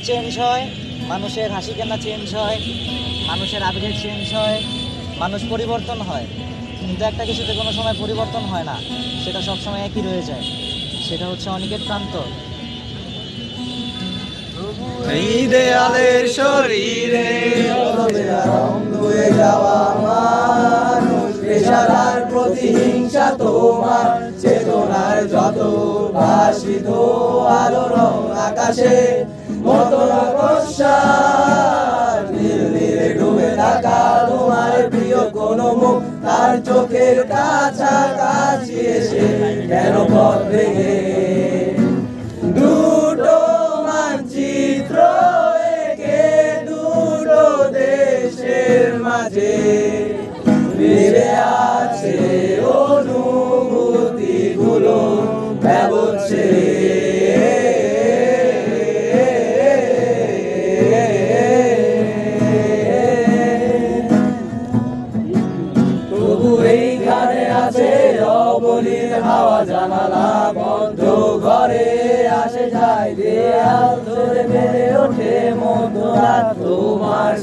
Change হয়, মানুষের হাসি কান্না চেঞ্জ হয়, মানুষের আবেগ চেঞ্জ হয়, মানুষ পরিবর্তন হয়, কিন্তু একটা কিছুতে কোনো সময় পরিবর্তন হয় না, সেটা সবসময় একই রয়ে যায়, সেটা হচ্ছে অনিকেট প্রান্ত। এই দেয়ালের শরীরে রং ধুয়ে যাওয়া মানুষ, পেশাদার প্রতিহিংসা তোমার চেতনার যত ভাসিত আলো রং আকাশে মতো নীল নীলে ডুবে থাকা তোমার প্রিয় কোন মুখ তার চোখের কাছাকাছি এসে কেন পথ ভেঙে দুটো মানচিত্র একে দুটো দেশের মাঝে মিলে আছে অনুভূতি গুলো ব্যবচ্ছে। তবু এইখানে আছে অবনীর হাওয়া, জানালা বন্ধ, ঘরে আসে যায় দেয়াল ধরে বেড়ে ওঠে মধ্যরাত তোমার